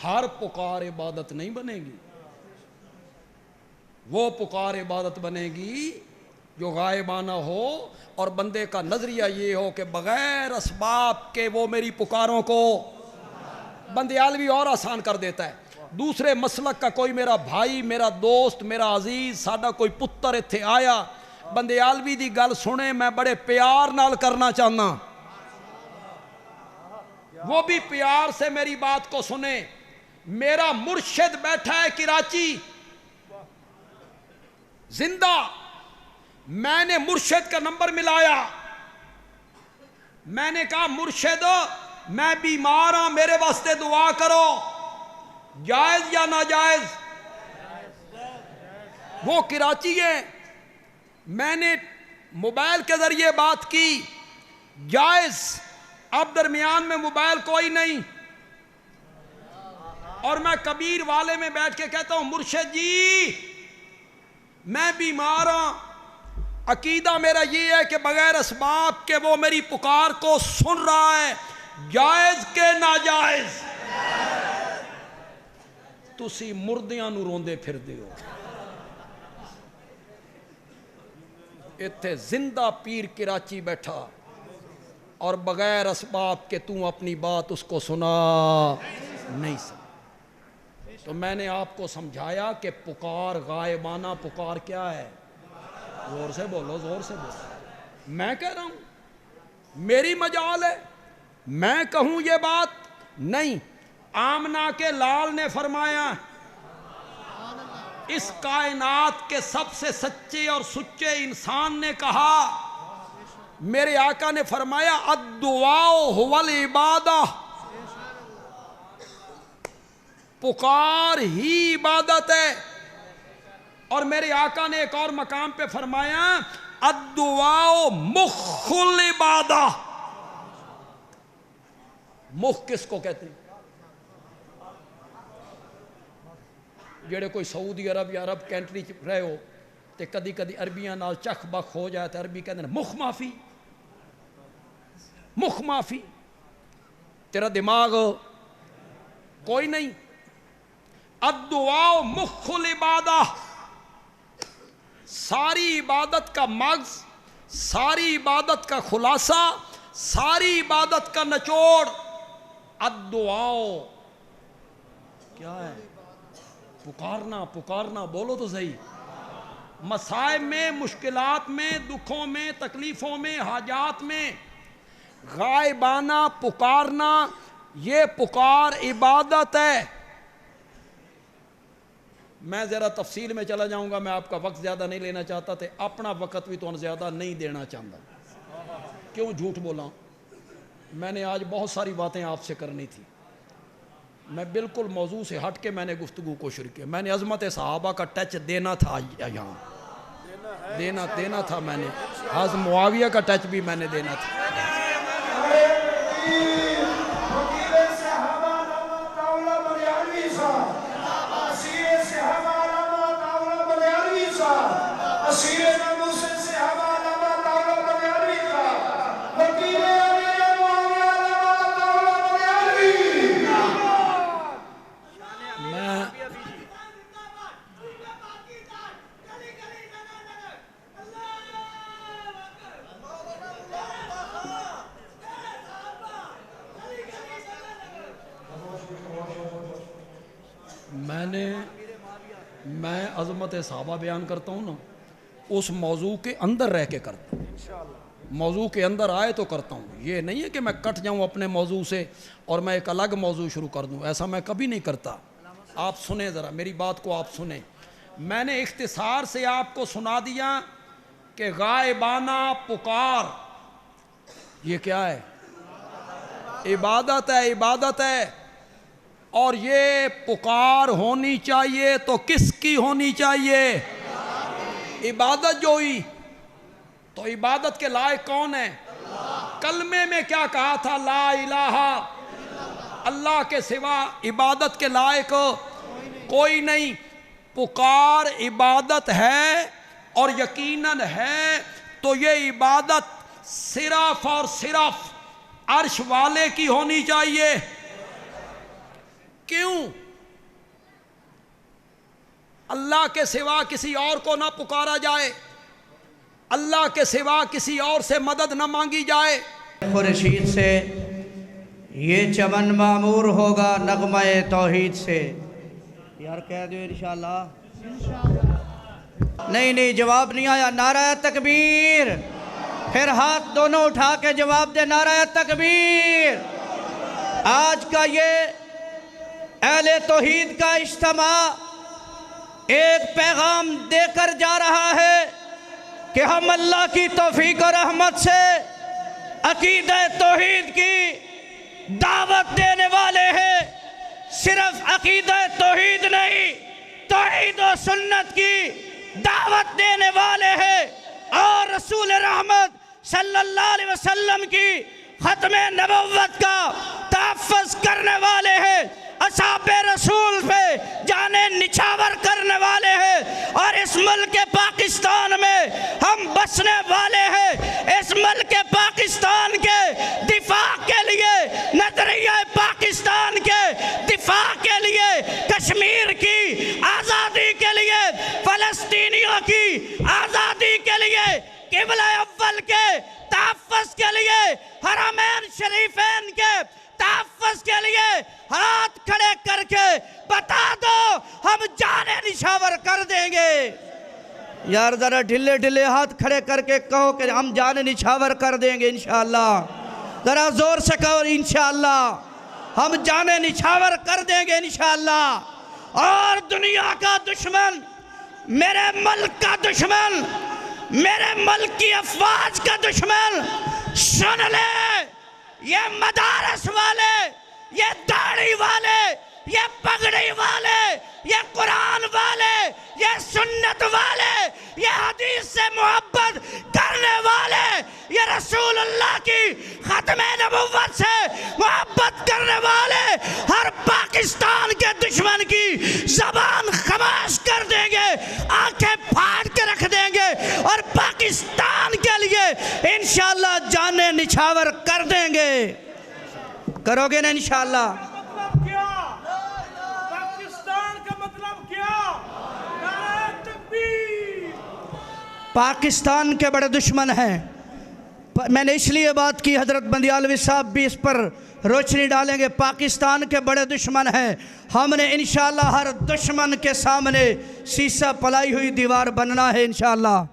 ہر پکار عبادت نہیں بنے گی، وہ پکار عبادت بنے گی جو غائبانہ ہو اور بندے کا نظریہ یہ ہو کہ بغیر اسباب کے وہ میری پکاروں کو بندیالوی اور آسان کر دیتا ہے۔ دوسرے مسلک کا کوئی میرا بھائی، میرا دوست، میرا عزیز، ساڈا کوئی پتر اتھے آیا، بندیالوی دی گل سنے، میں بڑے پیار نال کرنا چاہنا، وہ بھی پیار سے میری بات کو سنے۔ میرا مرشد بیٹھا ہے کراچی زندہ، میں نے مرشد کا نمبر ملایا، میں نے کہا مرشد میں بیمار ہوں، میرے واسطے دعا کرو، جائز یا ناجائز؟ وہ کراچی ہے، میں نے موبائل کے ذریعے بات کی، جائز۔ اب درمیان میں موبائل کوئی نہیں، اور میں کبیر والے میں بیٹھ کے کہتا ہوں مرشد جی میں بیمار ہوں، عقیدہ میرا یہ ہے کہ بغیر اسباب کے وہ میری پکار کو سن رہا ہے، جائز کے ناجائز؟ تسی مردیاں نو روندے پھر دیو، اتھے زندہ پیر کراچی بیٹھا اور بغیر اسباب کے تم اپنی بات اس کو سنا نہیں سکتا۔ تو میں نے آپ کو سمجھایا کہ پکار غائبانہ پکار کیا ہے؟ زور سے بولو، زور سے بولو۔ میں کہہ رہا ہوں، میری مجال ہے، میں کہوں یہ بات نہیں۔ آمنہ کے لال نے فرمایا اس کائنات کے سب سے سچے اور سچے انسان نے کہا، میرے آقا نے فرمایا الدعاء هو العبادہ، پکار ہی عبادت ہے۔ اور میرے آقا نے ایک اور مقام پہ فرمایا الدعاء مخ العبادہ، مخ کس کو کہتے ہیں؟ جڑے کوئی سعودی عرب یا عرب کنٹری رہے ہو تے کدی کدی عربیاں نال چخ بخ ہو جائے تو عربی کہتے ہیں مخ مافی، مخ مافی، تیرا دماغ کوئی نہیں۔ الدعاء مخ العبادہ، ساری عبادت کا مغز، ساری عبادت کا خلاصہ، ساری عبادت کا نچوڑ الدعاء کیا ہے؟ پکارنا، پکارنا، بولو تو صحیح۔ مصائب میں، مشکلات میں، دکھوں میں، تکلیفوں میں، حاجات میں غائبانہ پکارنا، یہ پکار عبادت ہے۔ میں ذرا تفصیل میں چلا جاؤں گا، میں آپ کا وقت زیادہ نہیں لینا چاہتا تھے، اپنا وقت بھی تو زیادہ نہیں دینا چاہتا، کیوں جھوٹ بولا؟ میں نے آج بہت ساری باتیں آپ سے کرنی تھی، میں بالکل موضوع سے ہٹ کے میں نے گفتگو کو شروع کیا۔ میں نے عظمت صحابہ کا ٹچ دینا تھا، یہاں دینا تھا، میں نے حضرت معاویہ کا ٹچ بھی میں نے دینا تھا۔ میں عظمت صحابہ بیان کرتا ہوں نا، اس موضوع کے اندر رہ کے کرتا ہوں، موضوع کے اندر آئے تو کرتا ہوں، یہ نہیں ہے کہ میں کٹ جاؤں اپنے موضوع سے اور میں ایک الگ موضوع شروع کر دوں، ایسا میں کبھی نہیں کرتا۔ آپ سنیں ذرا میری بات کو، آپ سنیں۔ میں نے اختصار سے آپ کو سنا دیا کہ غائبانہ پکار یہ کیا ہے؟ عبادت ہے، عبادت ہے۔ اور یہ پکار ہونی چاہیے تو کس کی ہونی چاہیے؟ عبادت جو ہوئی تو عبادت کے لائق کون ہے؟ کلمے میں کیا کہا تھا؟ لا الہ اللہ کے سوا عبادت کے لائق کوئی نہیں۔ پکار عبادت ہے اور یقیناً ہے تو یہ عبادت صرف اور صرف عرش والے کی ہونی چاہیے۔ کیوں؟ اللہ کے سوا کسی اور کو نہ پکارا جائے، اللہ کے سوا کسی اور سے مدد نہ مانگی جائے۔ خورشید سے یہ چمن معمور ہوگا نغمہ توحید سے۔ یار کہہ دو انشاءاللہ۔ نہیں جواب نہیں آیا۔ نعرہ تکبیر، پھر ہاتھ دونوں اٹھا کے جواب دے، نعرہ تکبیر۔ آج کا یہ اہل توحید کا اجتماع ایک پیغام دے کر جا رہا ہے کہ ہم اللہ کی توفیق و رحمت سے عقیدہ توحید کی دعوت دینے والے ہیں۔ صرف عقیدہ توحید نہیں، توحید و سنت کی دعوت دینے والے ہیں، اور رسول رحمت صلی اللہ علیہ وسلم کی ختم نبوت کا تحفظ کرنے والے ہیں، اصحاب رسول پہ جانیں نچھاور کرنے والے ہیں، اور اس ملک پاکستان میں ہم بسنے والے ہیں۔ اس ملک پاکستان کے دفاع کے لیے، نظریہ پاکستان کے دفاع کے لیے، کشمیر کی آزادی کے لیے، فلسطینیوں کی آزادی کے لیے، قبلہ اول کے تحفظ کے لیے، حرمین شریفین کے تحفظ کے لیے ہاتھ کھڑے کر کے بتا دو، ہم جانے نشاور کر دیں گے۔ یار ذرا ڈھلے ڈھلے ہاتھ کھڑے کر کے کہو کہ ہم جانے نشاور کر دیں گے انشاءاللہ۔ ذرا زور سے کہو انشاءاللہ، ہم جانے نشاور کر دیں گے انشاءاللہ۔ اور دنیا کا دشمن، میرے ملک کا دشمن، میرے ملک کی افواج کا دشمن سن لے، یہ مدارس والے، یہ داڑھی والے، یہ پگڑی والے، یہ قرآن والے، یہ سنت والے، یہ حدیث سے محبت کرنے والے، یہ رسول اللہ کی ختم نبوت سے محبت کرنے والے ہر پاکستان کے دشمن کی زبان خاموش کر دیں گے، آنکھیں پھاڑ کے رکھ دیں گے، اور پاکستان کے لیے انشاءاللہ جانیں نچھاور کر دیں گے۔ کرو گے نا انشاءاللہ؟ پاکستان کے بڑے دشمن ہیں۔ میں نے اس لیے بات کی، حضرت بندیالوی صاحب بھی اس پر روشنی ڈالیں گے۔ پاکستان کے بڑے دشمن ہیں، ہم نے انشاءاللہ ہر دشمن کے سامنے سیسہ پلائی ہوئی دیوار بننا ہے انشاءاللہ۔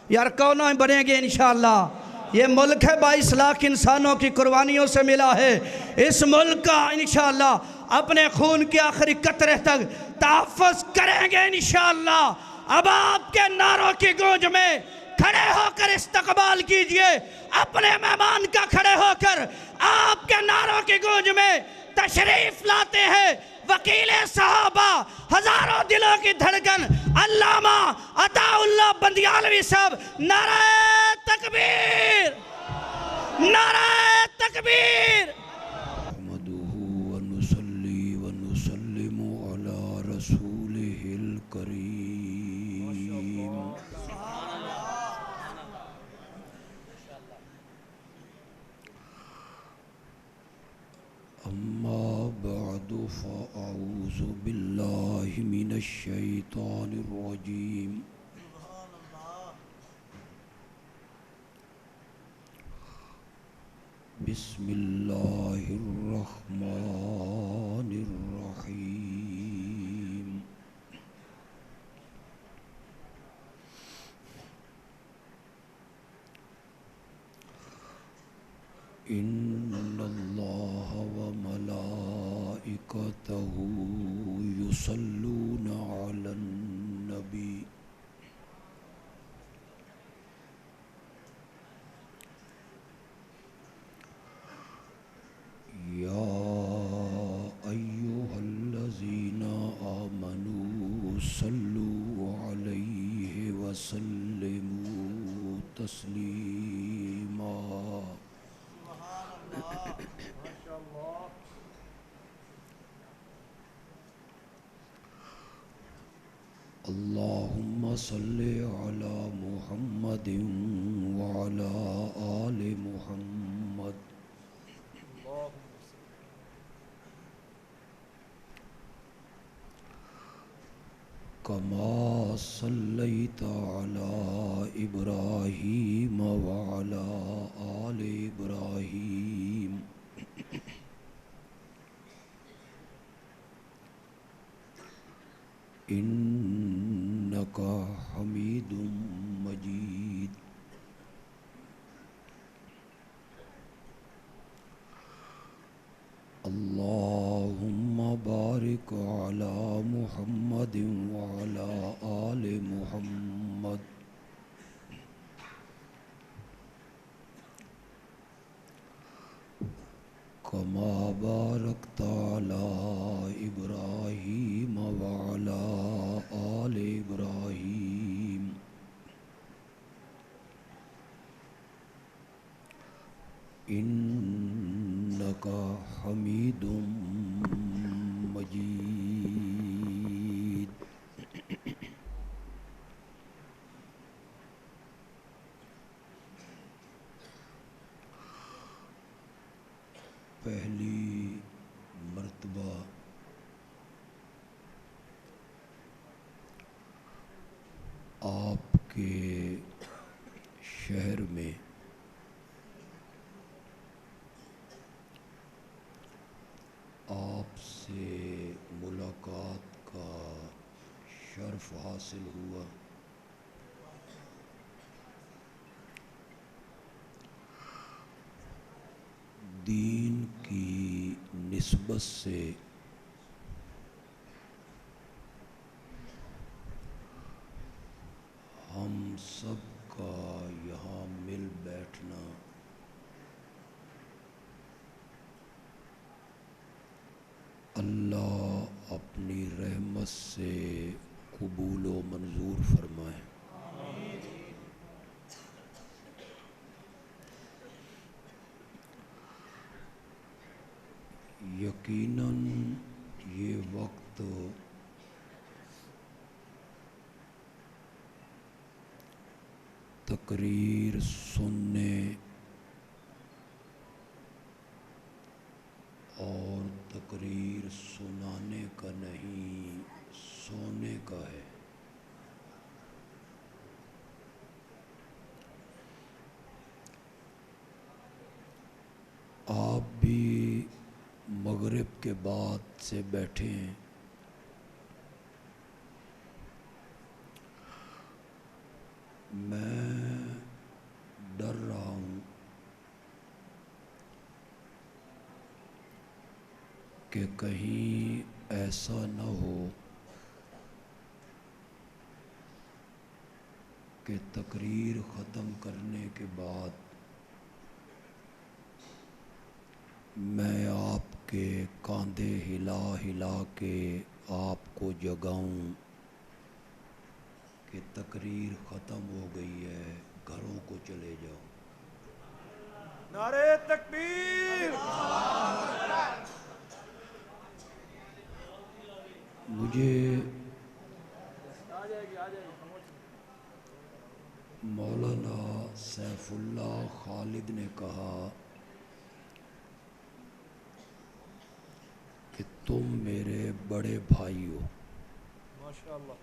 یار کونوں بنیں گے انشاءاللہ۔ یہ ملک ہے 22 لاکھ انسانوں کی قربانیوں سے ملا ہے۔ اس ملک کا انشاءاللہ اپنے خون کی آخری قطرے تک تحفظ کریں گے انشاءاللہ۔ اب آپ کے نعروں کی گونج میں کھڑے ہو کر استقبال کیجئے اپنے مہمان کا، کھڑے ہو کر آپ کے نعروں کی گونج میں تشریف لاتے ہیں وکیل صحابہ، ہزاروں دلوں کی دھڑکن، علامہ عطا اللہ بندیالوی صاحب۔ نعرہ تکبیر، نعرہ تکبیر۔ نحمده ونصلي ونسلم على رسوله الكريم۔ أما بعد فأعوذ بالله من الشيطان الرجيم۔ بسم الله الرحمن الرحيم۔ إن الله وملائكته يصلون على النبي يا أيها الذين آمنوا صلوا عليه وسلموا تسليما۔ اللهم صل على محمد وعلى آل محمد كما صليت على إبراهيم وعلى آل إبراهيم إنك حميد مجيد. اللهم بارك على محمد وعلى آل محمد كما باركت على إبراهيم وعلى آل إبراهيم إنك حميد مجيد. پہلی مرتبہ آپ کے شہر میں آپ سے ملاقات کا شرف حاصل ہوا. دین کی نسبت سے ہم سب کا یہاں مل بیٹھنا اللہ اپنی رحمت سے قبول و منظور فرمائے. یقیناً یہ وقت تقریر سننے اور تقریر سنانے کا نہیں، سونے کا ہے. آپ بھی مغرب کے بعد سے بیٹھے ہیں. میں ڈر رہا ہوں کہ کہیں ایسا نہ ہو کہ تقریر ختم کرنے کے بعد میں آپ کے کاندھے ہلا ہلا کے آپ کو جگاؤں کہ تقریر ختم ہو گئی ہے، گھروں کو چلے جاؤ. نعرہ تکبیر. مجھے مولانا سیف اللہ خالد نے کہا کہ تم میرے بڑے بھائی ہو. ماشاءاللہ.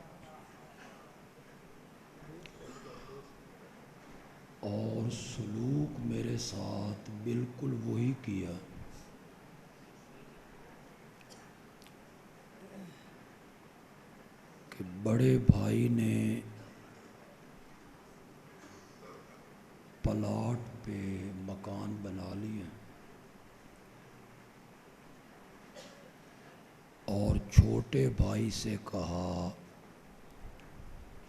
اور سلوک میرے ساتھ بالکل وہی کیا کہ بڑے بھائی نے پلاٹ پہ مکان بنا لیا اور چھوٹے بھائی سے کہا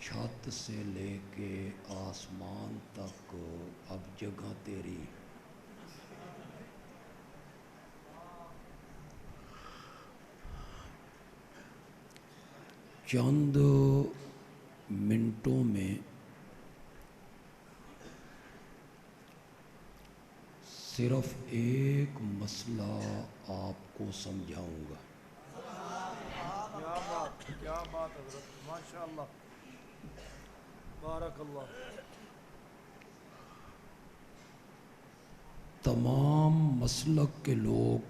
چھت سے لے کے آسمان تک اب جگہ تیری. چند منٹوں میں صرف ایک مسئلہ آپ کو سمجھاؤں گا. کیا بات حضرت، ماشاءاللہ، بارک اللہ. تمام مسلک کے لوگ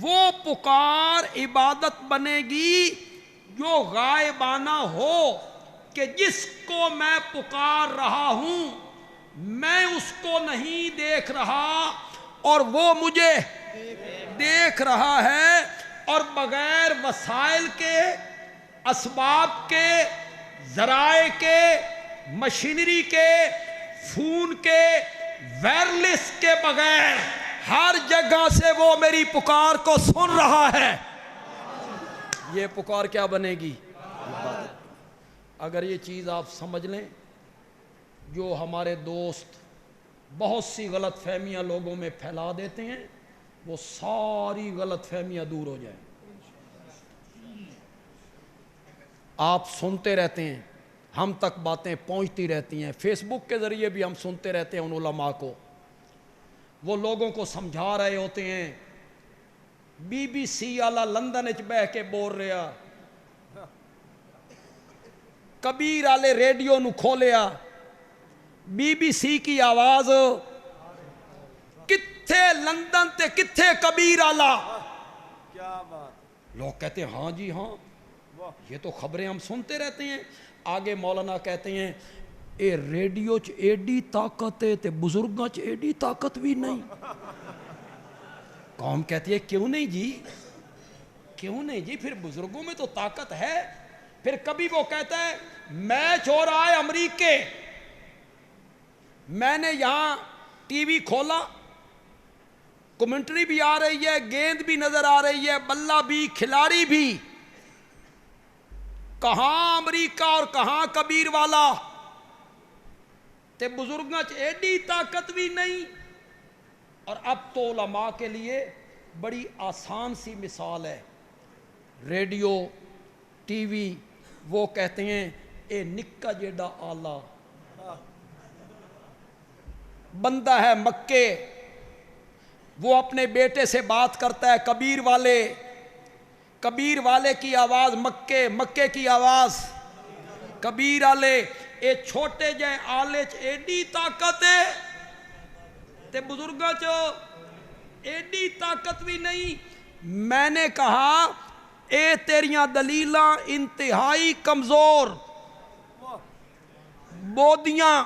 وہ پکار عبادت بنے گی جو غائبانہ ہو، کہ جس کو میں پکار رہا ہوں میں اس کو نہیں دیکھ رہا اور وہ مجھے دیکھ رہا ہے، اور بغیر وسائل کے، اسباب کے، ذرائع کے، مشینری کے، فون کے، وائرلیس کے بغیر ہر جگہ سے وہ میری پکار کو سن رہا ہے۔ یہ پکار کیا بنے گی؟ اگر یہ چیز آپ سمجھ لیں، جو ہمارے دوست بہت سی غلط فہمیاں لوگوں میں پھیلا دیتے ہیں، وہ ساری غلط فہمیاں دور ہو جائیں۔ آپ سنتے رہتے ہیں، ہم تک باتیں پہنچتی رہتی ہیں، فیس بک کے ذریعے بھی ہم سنتے رہتے ہیں ان علماء کو، وہ لوگوں کو سمجھا رہے ہوتے ہیں۔ بی بی سی والا لندن وچ بہ کے بول رہا، کبیر والے ریڈیو نو کھولیا، بی بی سی کی آواز کتھے لندن تے کتھے کبیر والا؟ کیا بات، لوگ کہتے ہیں ہاں جی ہاں، یہ تو خبریں ہم سنتے رہتے ہیں۔ آگے مولانا کہتے ہیں اے ریڈیو چ ایڈی طاقت ہے تے بزرگاں چ ایڈی طاقت بھی نہیں۔ قوم کہتی ہے کیوں نہیں جی، کیوں نہیں جی، پھر بزرگوں میں تو طاقت ہے۔ پھر کبھی وہ کہتا ہے میچ ہو رہا ہے امریکے، میں نے یہاں ٹی وی کھولا، کمنٹری بھی آ رہی ہے، گیند بھی نظر آ رہی ہے، بلہ بھی، کھلاڑی بھی، کہاں امریکہ اور کہاں کبیر والا، تے بزرگاں چ ایڈی طاقت بھی نہیں۔ اور اب تو علماء کے لیے بڑی آسان سی مثال ہے، ریڈیو، ٹی وی، وہ کہتے ہیں اے نکا جیڈا آلہ بندہ ہے مکے، وہ اپنے بیٹے سے بات کرتا ہے، کبیر والے کی آواز مکے، مکے کی آواز کبیر والے، اے چھوٹے جائیں آلے چ ایڈی طاقت ہے تے بزرگاں چ ایڈی طاقت بھی نہیں۔ میں نے کہا اے تیریاں دلیلاں انتہائی کمزور بودیاں،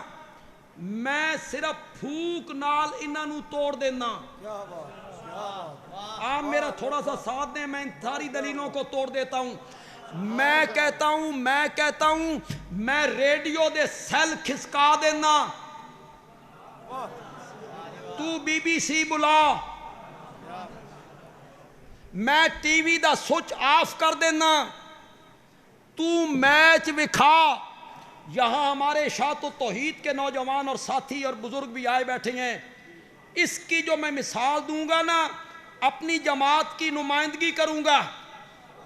میں صرف پھوک نال انہاں نو توڑ دینا۔ آپ میرا تھوڑا سا ساتھ دیں، میں ان ساری دلیلوں کو توڑ دیتا ہوں۔ میں کہتا ہوں میں ریڈیو دے سیل کھسکا دینا، تو بی بی سی بلا، میں T V the switch off کر دینا، تو میچ وکھا۔ یہاں ہمارے اشاعت التوحید کے نوجوان اور ساتھی اور بزرگ بھی آئے بیٹھے ہیں، اس کی جو میں مثال دوں گا نا، اپنی جماعت کی نمائندگی کروں گا،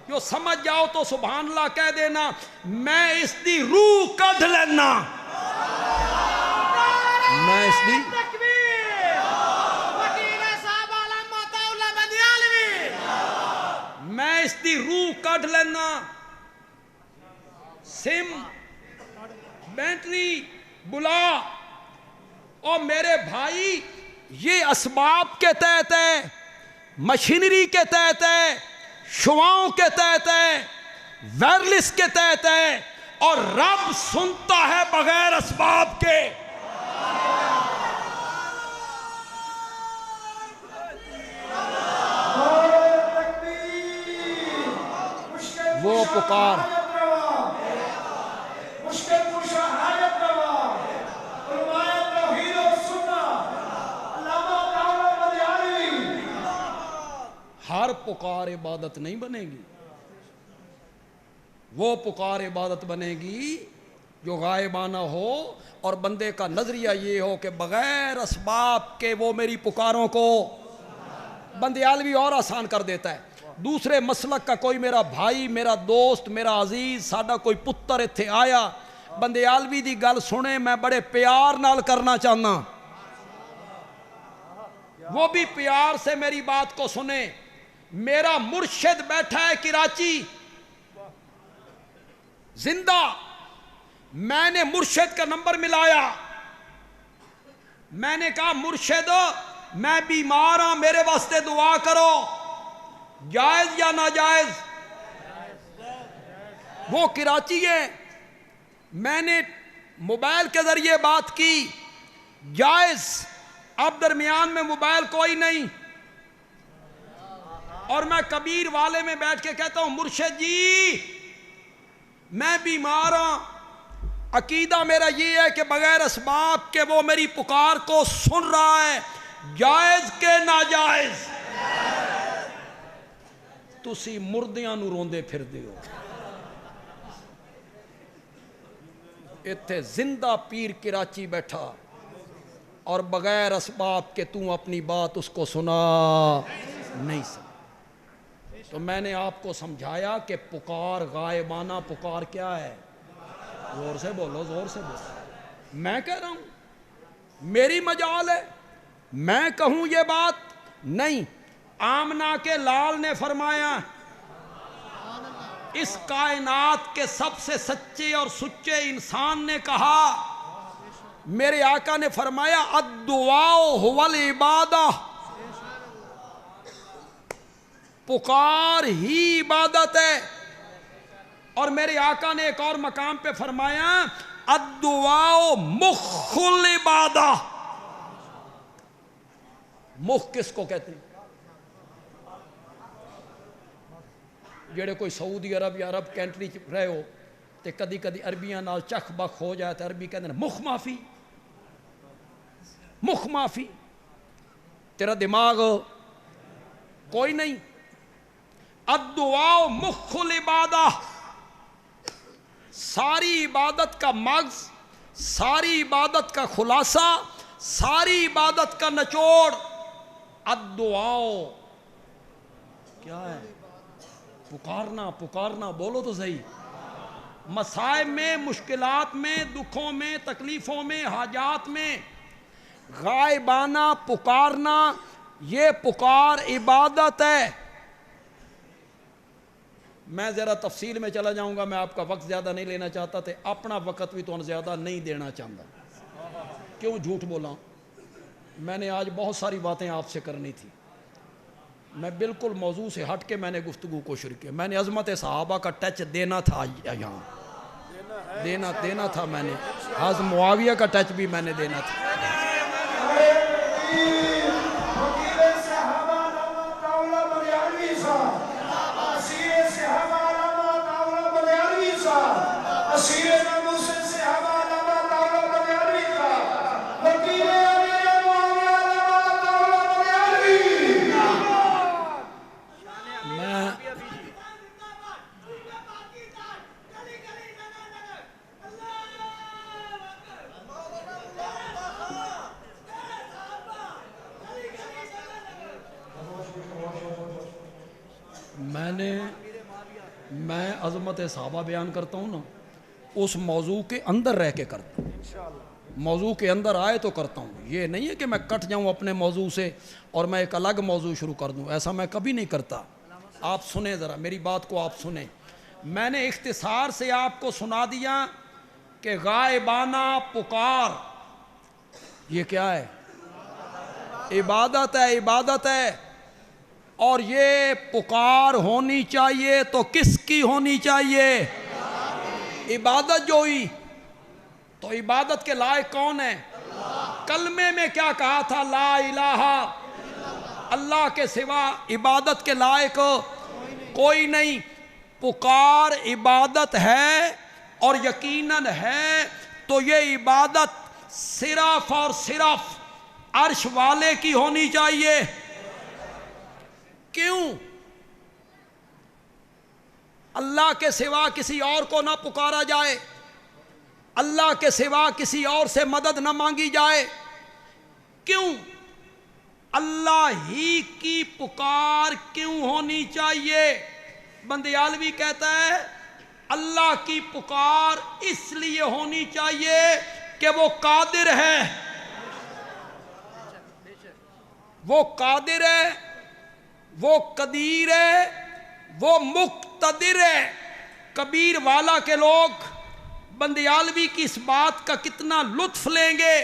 جو سمجھ جاؤ تو سبحان اللہ کہہ دینا، میں اس دی روح کڈھ لینا، میں اس دی روح کڈھ لینا۔ سم، بیٹری بلا، اور میرے بھائی یہ اسباب کے تحت ہے، مشینری کے تحت ہے، شعاؤں کے تحت ہے، وائرلیس کے تحت ہے، اور رب سنتا ہے بغیر اسباب کے۔ وہ پکار ہر پکار عبادت نہیں بنے گی، وہ پکار عبادت بنے گی جو غائبانہ ہو، اور بندے کا نظریہ یہ ہو کہ بغیر اسباب کے وہ میری پکاروں کو، بندیالوی اور آسان کر دیتا ہے۔ دوسرے مسلک کا کوئی میرا بھائی، میرا دوست، میرا عزیز، ساڈا کوئی پتر اتھے آیا، بندیالوی دی گل سنے، میں بڑے پیار نال کرنا چاہنا، وہ بھی پیار سے میری بات کو سنے۔ میرا مرشد بیٹھا ہے کراچی زندہ، میں نے مرشد کا نمبر ملایا، میں نے کہا مرشد میں بیمار ہوں، میرے واسطے دعا کرو۔ جائز یا ناجائز؟ وہ کراچی ہے، میں نے موبائل کے ذریعے بات کی، جائز۔ اب درمیان میں موبائل کوئی نہیں، اور میں کبیر والے میں بیٹھ کے کہتا ہوں مرشد جی میں بیمار ہوں، عقیدہ میرا یہ ہے کہ بغیر اسباب کے وہ میری پکار کو سن رہا ہے، جائز کہ ناجائز؟ تسی مردیاں نو روندے پھر دیو، اتھے زندہ پیر کراچی بیٹھا اور بغیر اسباب کے تم اپنی بات اس کو سنا نہیں سکتا۔ تو میں نے آپ کو سمجھایا کہ پکار غائبانہ پکار کیا ہے؟ زور سے بولو، زور سے بولو۔ میں کہہ رہا ہوں، میری مجال ہے، میں کہوں یہ بات نہیں۔ آمنہ کے لال نے فرمایا اس کائنات کے سب سے سچے اور سچے انسان نے کہا، میرے آقا نے فرمایا الدعاء هو العبادہ، پکار ہی عبادت ہے۔ اور میرے آقا نے ایک اور مقام پہ فرمایا الدعاء مخ العبادہ، مخ کس کو کہتے ہیں؟ جڑے کوئی سعودی عرب یا عرب کنٹری چ رہے ہو تے کدی کدی عربیاں نال چخ بخ ہو جائے تو عربی کہتے ہیں مخ مافی، مخ مافی، تیرا دماغ کوئی نہیں۔ الدعاء مخ العبادہ، ساری عبادت کا مغز، ساری عبادت کا خلاصہ، ساری عبادت کا نچوڑ الدعاء کیا ہے؟ پکارنا، پکارنا، بولو تو صحیح۔ مصائب میں، مشکلات میں، دکھوں میں، تکلیفوں میں، حاجات میں غائبانہ پکارنا، یہ پکار عبادت ہے۔ میں ذرا تفصیل میں چلا جاؤں گا، میں آپ کا وقت زیادہ نہیں لینا چاہتا تھے، اپنا وقت بھی تو زیادہ نہیں دینا چاہتا، کیوں جھوٹ بولا؟ میں نے آج بہت ساری باتیں آپ سے کرنی تھی، میں بالکل موضوع سے ہٹ کے میں نے گفتگو کو شروع کیا۔ میں نے عظمت صحابہ کا ٹچ دینا تھا، یہاں دینا تھا، میں نے حضرت معاویہ کا ٹچ بھی میں نے دینا تھا۔ میں عظمت صحابہ بیان کرتا ہوں نا، اس موضوع کے اندر رہ کے کرتا ہوں، موضوع کے اندر آئے تو کرتا ہوں۔ یہ نہیں ہے کہ میں کٹ جاؤں اپنے موضوع سے اور میں ایک الگ موضوع شروع کر دوں، ایسا میں کبھی نہیں کرتا۔ آپ سنیں ذرا میری بات کو، آپ سنیں۔ میں نے اختصار سے آپ کو سنا دیا کہ غائبانہ پکار یہ کیا ہے؟ عبادت ہے، عبادت ہے۔ اور یہ پکار ہونی چاہیے تو کس کی ہونی چاہیے؟ عبادت جو ہوئی تو عبادت کے لائق کون ہے؟ کلمے میں کیا کہا تھا؟ لا الہ، اللہ کے سوا عبادت کے لائق کوئی نہیں۔ پکار عبادت ہے اور یقیناً ہے تو یہ عبادت صرف اور صرف عرش والے کی ہونی چاہیے۔ کیوں؟ اللہ کے سوا کسی اور کو نہ پکارا جائے، اللہ کے سوا کسی اور سے مدد نہ مانگی جائے۔ کیوں؟ اللہ ہی کی پکار کیوں ہونی چاہیے؟ بندیالوی کہتا ہے اللہ کی پکار اس لیے ہونی چاہیے کہ وہ قادر ہے، وہ قادر ہے، وہ قدیر ہے، وہ مقتدر ہے۔ کبیر والا کے لوگ بندیالوی کی اس بات کا کتنا لطف لیں گے۔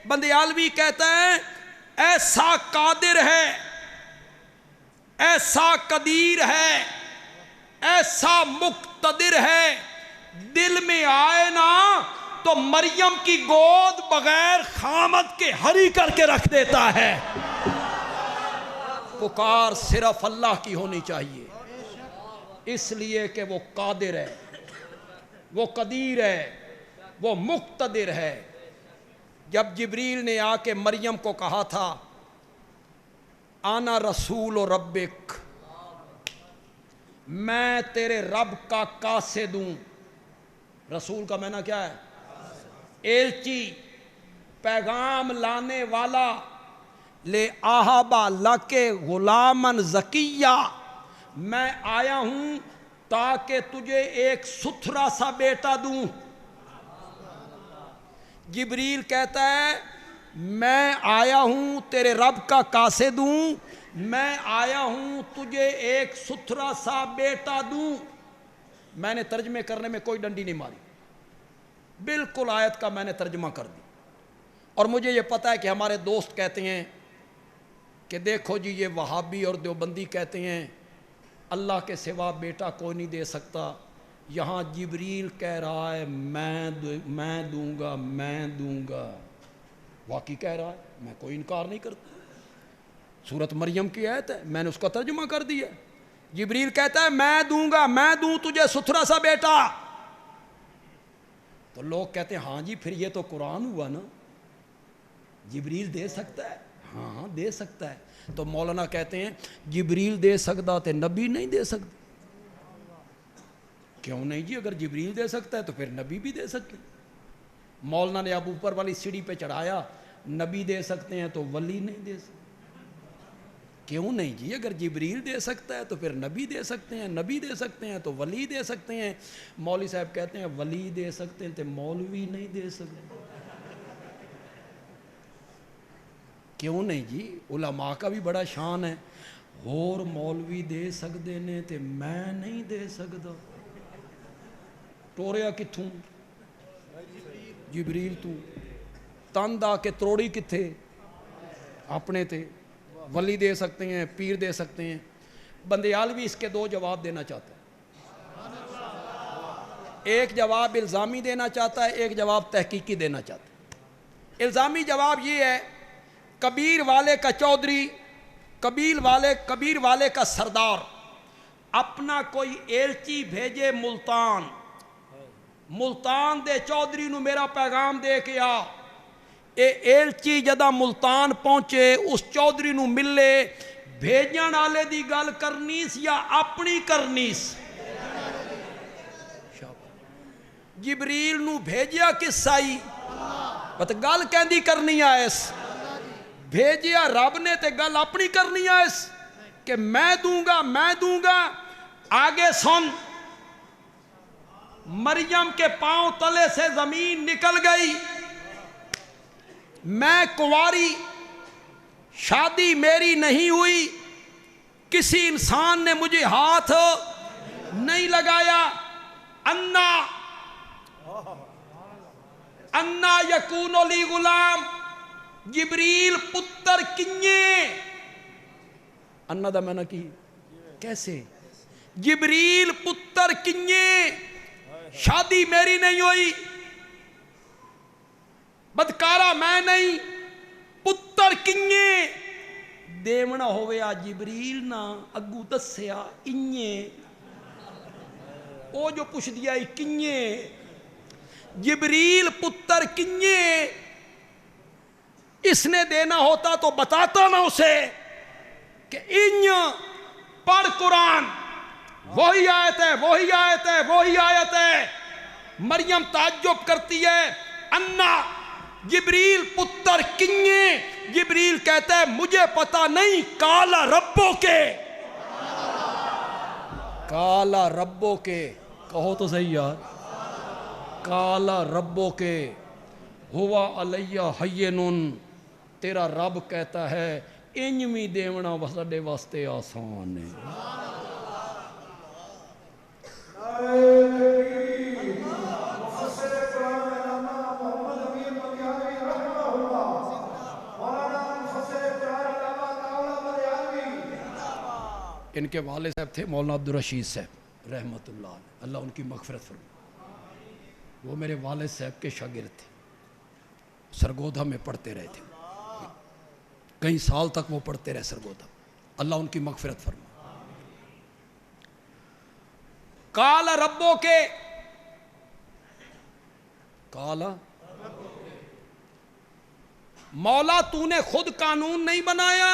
بندیالوی کہتا ہے ایسا قادر ہے، ایسا قدیر ہے، ایسا مقتدر ہے، دل میں آئے نا تو مریم کی گود بغیر خامد کے ہری کر کے رکھ دیتا ہے۔ پکار صرف اللہ کی ہونی چاہیے، اس لیے کہ وہ قادر ہے، وہ قدیر ہے، وہ مقتدر ہے۔ جب جبریل نے آ کے مریم کو کہا تھا آنا رسول و ربک، میں تیرے رب کا قاصد ہوں۔ رسول کا معنی کیا ہے؟ ایلچی، پیغام لانے والا۔ لے آہبا لکے غلامن زکیہ، میں آیا ہوں تاکہ تجھے ایک ستھرا سا بیٹا دوں۔ جبریل کہتا ہے میں آیا ہوں تیرے رب کا قاصد ہوں، میں آیا ہوں تجھے ایک ستھرا سا بیٹا دوں۔ میں نے ترجمے کرنے میں کوئی ڈنڈی نہیں ماری، بالکل آیت کا میں نے ترجمہ کر دی۔ اور مجھے یہ پتہ ہے کہ ہمارے دوست کہتے ہیں کہ دیکھو جی یہ وہابی اور دیوبندی کہتے ہیں اللہ کے سوا بیٹا کوئی نہیں دے سکتا، یہاں جبریل کہہ رہا ہے میں دوں گا، میں دوں گا۔ واقعی کہہ رہا ہے، میں کوئی انکار نہیں کرتا۔ سورۃ مریم کی آیت ہے، میں نے اس کا ترجمہ کر دیا۔ جبریل کہتا ہے میں دوں گا، میں دوں تجھے ستھرا سا بیٹا۔ تو لوگ کہتے ہیں ہاں جی پھر یہ تو قرآن ہوا نا، جبریل دے سکتا ہے؟ ہاں دے سکتا ہے۔ تو مولانا کہتے ہیں جبریل دے سکتا تے نبی نہیں دے سکتا؟ کیوں نہیں جی، اگر جبریل دے سکتا ہے تو پھر نبی بھی دے سکتے ہیں۔ مولانا نے اب اوپر والی سیڑھی پہ چڑھایا، نبی دے سکتے ہیں تو ولی نہیں دے سکتے۔ کیوں نہیں جی، اگر جبریل دے سکتا ہے تو پھر نبی دے سکتے ہیں، نبی دے سکتے ہیں تو ولی دے سکتے ہیں۔ مولوی صاحب کہتے ہیں ولی دے سکتے ہیں تو مولوی نہیں دے سکتے۔ کیوں نہیں جی، علماء کا بھی بڑا شان ہے، اور مولوی دے سکتے نے تے میں نہیں دے سکتا۔ ٹوریا کتھوں؟ جبریل تو تند آ کے تروڑی کتھے؟ اپنے تے۔ ولی دے سکتے ہیں، پیر دے سکتے ہیں۔ بندیالوی اس کے دو جواب دینا چاہتا ہے، ایک جواب الزامی دینا چاہتا ہے، ایک جواب تحقیقی دینا چاہتا ہے۔ الزامی جواب یہ ہے کبیر والے کا چودھری، کبیر والے کا سردار اپنا کوئی ایلچی بھیجے ملتان دے چودھری نو میرا پیغام دے کے آ۔ اے ایلچی جدہ ملتان پہنچے اس چودھری نو ملے، بھیجن والے دی گل کرنیس یا اپنی کرنیس؟ جبریل نو بھیجیا کس آئی؟ بت گل کہندی کرنی آئیس، بھیجیا رب نے تے گل اپنی کرنی آئیس کہ میں دوں گا۔ آگے سن، مریم کے پاؤں تلے سے زمین نکل گئی۔ میں کنواری، شادی میری نہیں ہوئی، کسی انسان نے مجھے ہاتھ نہیں لگایا۔ انا یکون لی غلام، جبریل پتر کنیے۔ انا دا میں نے کی کیسے؟ جبریل پتر کنیے، شادی میری نہیں ہوئی، بدکارا میں نہیں، پتر کنیے دیونا ہویا جبریل نا اگو دسیا انیے، او جو پوچھ دیا کنیے، جبریل پتر کنیے۔ اس نے دینا ہوتا تو بتاتا نہ اسے کہ پڑھ قرآن، وہی آیت ہے۔ مریم تعجب کرتی ہے، انا جبریل پتر کنیے؟ جبریل کہتا ہے مجھے پتا نہیں، کالا ربو کے کہو تو صحیح یار، کالا ربو کے ہوا علیہ حینن، تیرا رب کہتا ہے انجمی دیونا وسڈے واسطے آسان ہے۔ ان کے والد صاحب تھے مولانا عبدالرشید صاحب رحمۃ اللہ علیہ، اللہ ان کی مغفرت فرمائے، وہ میرے والد صاحب کے شاگرد تھے، سرگودا میں پڑھتے رہے تھے، کئی سال تک وہ پڑھتے رہے سرگودا، اللہ ان کی مغفرت فرمائے۔ قال ربو کے کالا مولا تو نے خود قانون نہیں بنایا،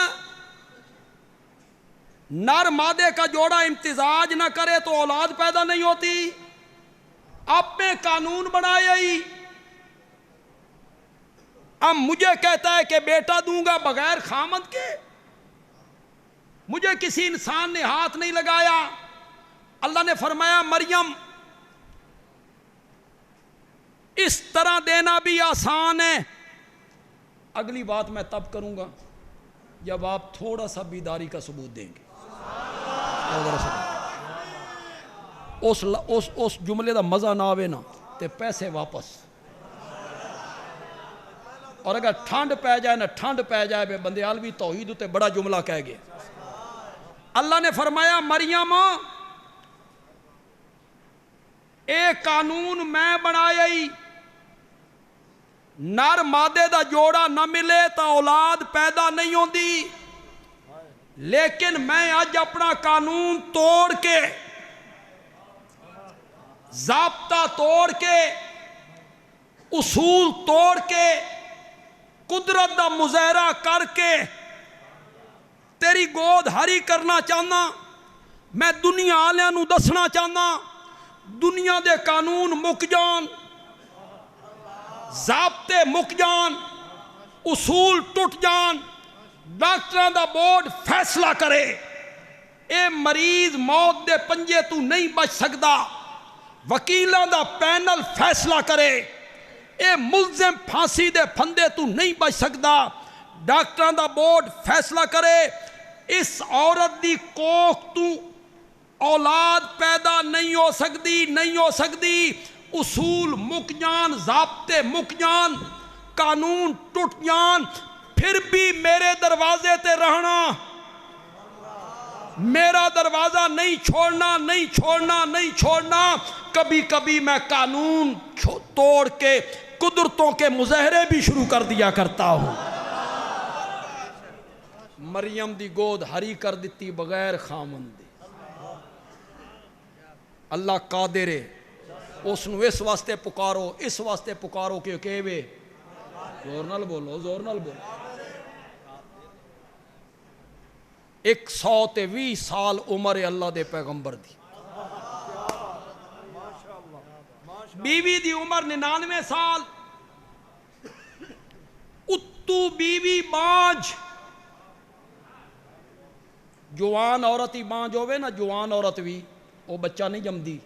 نر مادے کا جوڑا امتزاج نہ کرے تو اولاد پیدا نہیں ہوتی، اب میں قانون بنایا ہی، اب مجھے کہتا ہے کہ بیٹا دوں گا بغیر خامد کے، مجھے کسی انسان نے ہاتھ نہیں لگایا۔ اللہ نے فرمایا مریم اس طرح دینا بھی آسان ہے، اگلی بات میں تب کروں گا جب آپ تھوڑا سا بیداری کا ثبوت دیں گے۔ اس جملے دا مزہ نہ آوے نا تے پیسے واپس، اور اگر ٹھنڈ پہ جائے نا ٹھنڈ پہ جائے بے بندے عالوی توحید تے بڑا جملہ کہہ گئے۔ اللہ نے فرمایا مریم ایک قانون میں بنایا ہی، نر مادے دا جوڑا نہ ملے تو اولاد پیدا نہیں ہوندی، لیکن میں آج اپنا قانون توڑ کے، ضابطہ توڑ کے، اصول توڑ کے، قدرت دا مظاہرہ کر کے تیری گود ہری کرنا چاہنا، میں دنیا والوں نو دسنا چاہنا دنیا دے قانون مک جان، ضابطے مک جان، اصول ٹوٹ جان، ڈاکٹراں دا بورڈ فیصلہ کرے اے مریض موت دے پنجے تو نہیں بچ سکدا، وکیلاں دا پینل فیصلہ کرے اے ملزم پھانسی دے پھندے تو نہیں بچ سکدا، ڈاکٹراں دا بورڈ فیصلہ کرے اس عورت دی کوکھ تو اولاد پیدا نہیں ہو سکتی، اصول مک جان، ضابطے مک جان، قانون ٹوٹ جان، پھر بھی میرے دروازے تے رہنا، میرا دروازہ نہیں چھوڑنا، کبھی کبھی میں قانون توڑ کے قدرتوں کے مظاہرے بھی شروع کر دیا کرتا ہوں۔ مریم دی گود ہری کر دیتی بغیر خامن دی، اللہ قادر ہے، اس نو اس واسطے پکارو کہ کہوے، زور نال بولو 120 سال عمر اللہ دے پیغمبر دی، بیوی دی عمر 99 سال، اتو بیوی بانج، جوان عورت ہی بانج ہوئے نا، جوان عورت بھی وہ بچہ نہیں جمدی،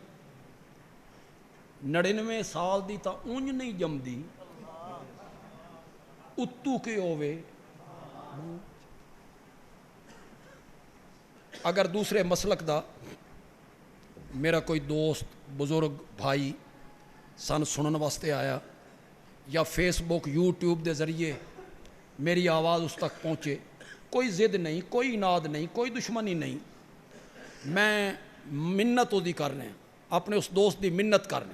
99 سال دی تا اونج نہیں جمدی، اتو کے ہوئے۔ اگر دوسرے مسلک دا میرا کوئی دوست بزرگ بھائی سن سنن واسطے آیا یا فیس بک یوٹیوب دے ذریعے میری آواز اس تک پہنچے، کوئی ضد نہیں، کوئی اناد نہیں، کوئی دشمنی نہیں، میں منت دی کرنے اپنے اس دوست دی منت کرنے،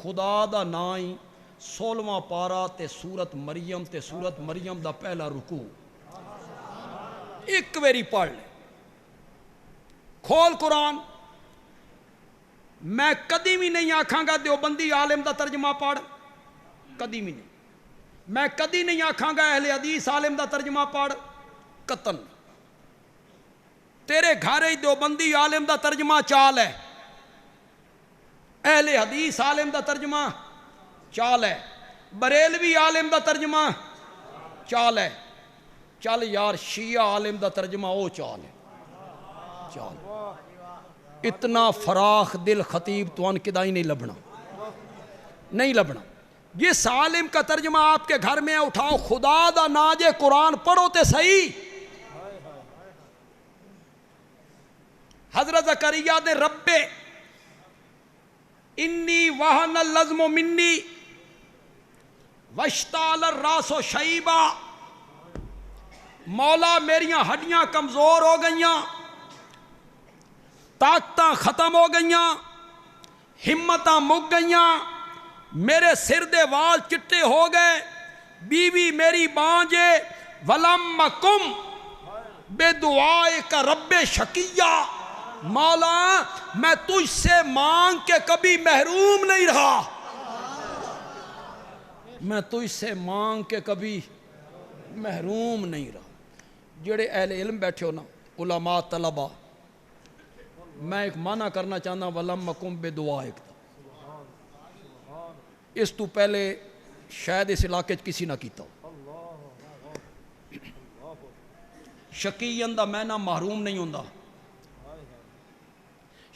خدا دا نائی 16واں پارا تے سورت مریم دا پہلا رکوع ایک ویری پڑھ لے، کھول قرآن، میں کدی بھی نہیں آکھاں گا دیوبندی عالم دا ترجمہ پڑھ، کدی بھی نہیں، میں کدی نہیں آکھاں گا اہل حدیث عالم دا ترجمہ پڑھ، قطن، تیرے گھارے دیوبندی عالم دا ترجمہ چال ہے، اہل حدیث عالم دا ترجمہ چال ہے، بریلوی عالم دا ترجمہ چال ہے، چل یار شیعہ عالم دا ترجمہ او چال ہے، چال اتنا فراخ دل خطیب تو ان کدائی نہیں لبنا، جس عالم کا ترجمہ آپ کے گھر میں اٹھاؤ، خدا دا ناجے قرآن پڑھو تے صحیح۔ حضرت زکریا دے رب انی وہن اللزم منی واشتعل الراس شیبا، مولا میریاں ہڈیاں کمزور ہو گئیاں، طاقتاں ختم ہو گئیاں، ہمتاں مک گئیاں، میرے سر دے وال چٹے ہو گئے، بیوی میری بانجے، ولم کم بے دعائے کا رب شقیہ، مولا میں تجھ سے مانگ کے کبھی محروم نہیں رہا، میں تجھ سے مانگ کے کبھی محروم نہیں رہا۔ جڑے اہل علم بیٹھے ہو نا، علماء طلباء، میں ایک معنی کرنا چاہنا ولم کم بے دعائے کا، اس تو پہلے شاید اس علاقے کسی نہ کیتا ہو۔ شقیین دا معنی محروم نہیں ہوندا،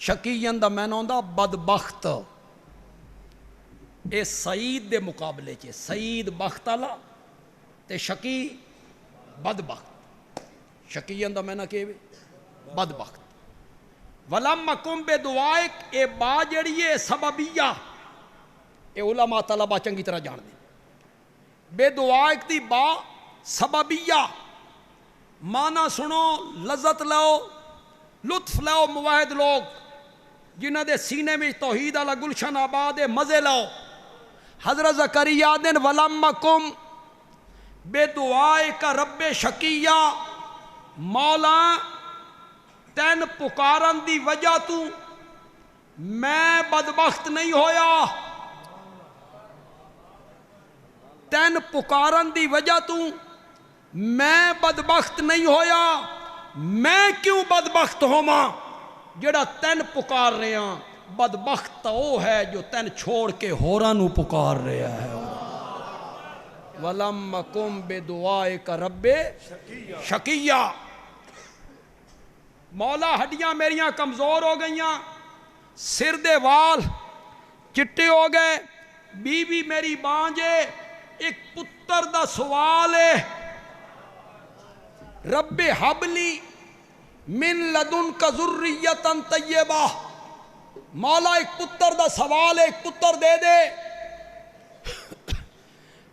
شقیین دا معنی ہوندا بدبخت۔ اے سعید دے مقابلے چ سعید بخت والا تے شقی بدبخت۔ شقیین دا معنی کہ بدبخت۔ ولم کم بے دعائک، اے با جڑی ہے سببیہ، اے علماء طلبہ چنگی طرح جان دیں۔ بے دعائک دی با سببیہ، مانا سنو، لذت لو، لطف لو، مواحد لوگ جنہ دے سینے میں توحید والا گلشن آباد ہے، مزے لو۔ حضرت زکریا دن ولم کم بے دعائک رب شقیہ، مولا تین پکارن دی وجہ تو میں بدبخت نہیں ہویا، تین پکارن دی وجہ تو میں بدبخت نہیں ہویا۔ میں کیوں بدبخت ہوواں جڑا تین پکار رہے ہیں؟ بدبخت وہ ہے جو تین چھوڑ کے ہوراں نو پکار رہا ہے۔ وَلَمَّ كُمْ بِدُعَائِكَ رَبِّ شَقِيًّا، مولا ہڈیاں میریاں کمزور ہو گئیاں، سر دے وال چٹے ہو گئے، بیوی میری بانجے، ایک پتر دا سوال ہے، رب حبلی من لدنک ذریۃ طیبہ، مولا ایک پتر دا سوال ہے، ایک پتر دے دے۔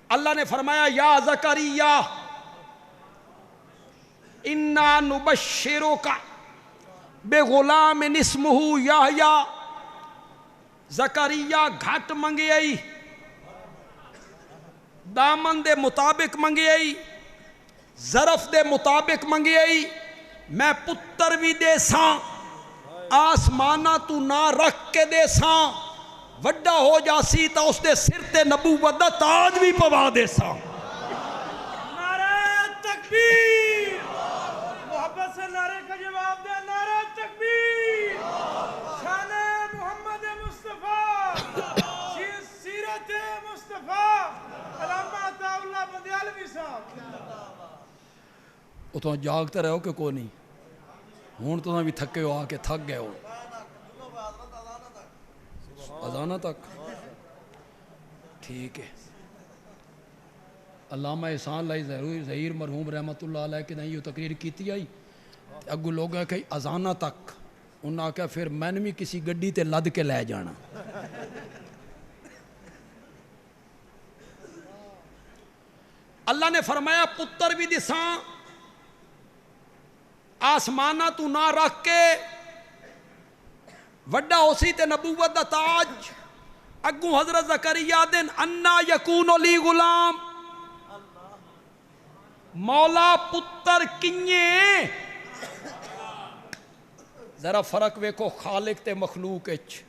اللہ نے فرمایا یا زکریا انا نبشرک بغلام اسمہ یحییٰ، زکریا گھٹ منگے آئی، دامن دے مطابق منگے آئی، ظرف دے مطابق منگے آئی، میں پتر بھی دے ساں، آسمانہ تو نہ رکھ کے دے ساں، وڈا ہو جاسی تا اس دے سر تے نبوت دا تاج بھی پوا دے ساں۔ نعرہ تکبیر، محبت سے نعرے کا جواب دے، نعرہ تکبیر، شان محمد مصطفیٰ، سیرت مصطفیٰ، علامہ عطا اللہ بندیالوی صاحب۔ وہ تو جاگتے رہو کہ کوئی نہیں، ہون تو بھی تھکے ہو، آ کے تھک گئے ہو، اذانہ تک ٹھیک ہے۔ علامہ احسان اللہ ظہیر مرحوم رحمت اللہ علیہ کہ نہیں یہ تقریر کیتی آئی، اگو لوگ ہے کہ اذانہ تک، انہاں کہا پھر میں نے بھی کسی گڈی تے لد کے لے جانا۔ اللہ نے فرمایا پتر بھی دساں، آسمانہ تو نہ رکھ کے، وڈا اسی تے نبوت دا تاج۔ اگوں حضرت زکریا دن انا یکون لی غلام، مولا پتر کنیے، ذرا فرق ویکھو خالق تے مخلوق اچ،